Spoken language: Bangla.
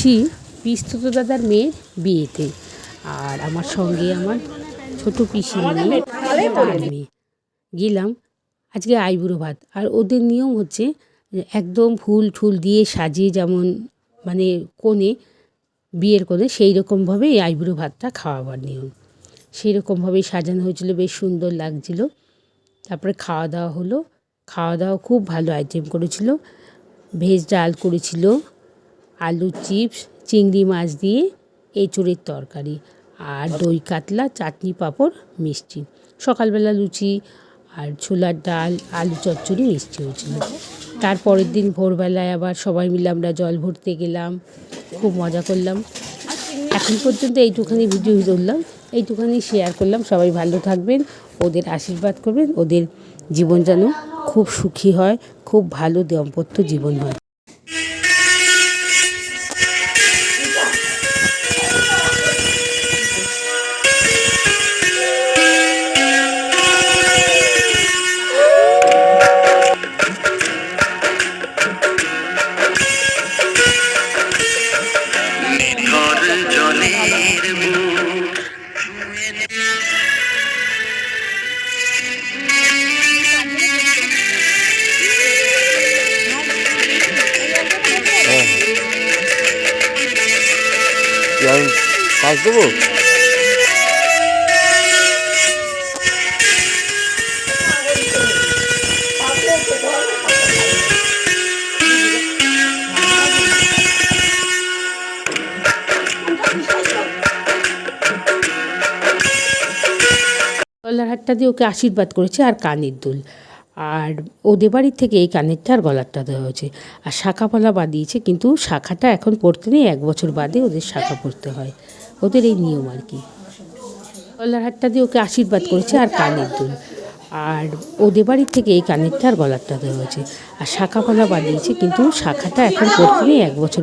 যাচ্ছি পিসতুতো দাদার মেয়ের বিয়েতে। আর আমার সঙ্গে আমার ছোট পিসির মেয়ে, তার মেয়ে। গেলাম আজকে আইবুড়ো ভাত। আর ওদের নিয়ম হচ্ছে একদম ফুল ঠুল দিয়ে সাজিয়ে, যেমন মানে কোণে, বিয়ের কোণে সেই রকমভাবে এই আইবুড়ো ভাতটা খাওয়াবার নিয়ম। সেই রকমভাবেই সাজানো হয়েছিল, বেশ সুন্দর লাগছিল। তারপরে খাওয়া দাওয়া হলো। খাওয়া দাওয়া খুব ভালো আইটেম করেছিল। ভেজ ডাল করেছিল, আলু চিপস, চিংড়ি মাছ দিয়ে এঁচোড়ের তরকারি, আর দই কাতলা, চাটনি, পাঁপড়, মিষ্টি। সকালবেলা লুচি আর ছোলার ডাল, আলু চচ্চড়ি, মিষ্টি হয়েছিল। তারপরের দিন ভোরবেলায় আবার সবাই মিলে আমরা জল ভরতে গেলাম, খুব মজা করলাম। এখন পর্যন্ত এইটুখানি ভিডিও ধরলাম, এইটুখানি শেয়ার করলাম। সবাই ভালো থাকবেন, ওদের আশীর্বাদ করবেন, ওদের জীবন যেন খুব সুখী হয়, খুব ভালো দাম্পত্য জীবন হয়। আমি পাস দেবো। গলার হারটা দিয়ে ওকে আশীর্বাদ করেছে, আর কানের দুল। আর ওদের বাড়ির থেকে এই কানেরটা আর গলারটা দেওয়া হয়েছে। আর শাঁখাপলা বাঁধিয়েছে, কিন্তু শাঁখাটা এখন পড়তে নেই, 1 বছর বাদে ওদের শাঁখা পড়তে হয়। ওদের এই নিয়ম আর কি। গলার হারটা দিয়ে ওকে আশীর্বাদ করেছে, আর কানের দুল। আর ওদের বাড়ির থেকে এই কানেরটা আর গলারটা দেওয়া হয়েছে। আর শাঁখাপলা বাঁধিয়েছে, কিন্তু শাঁখাটা এখন পড়তে নেই, 1 বছর।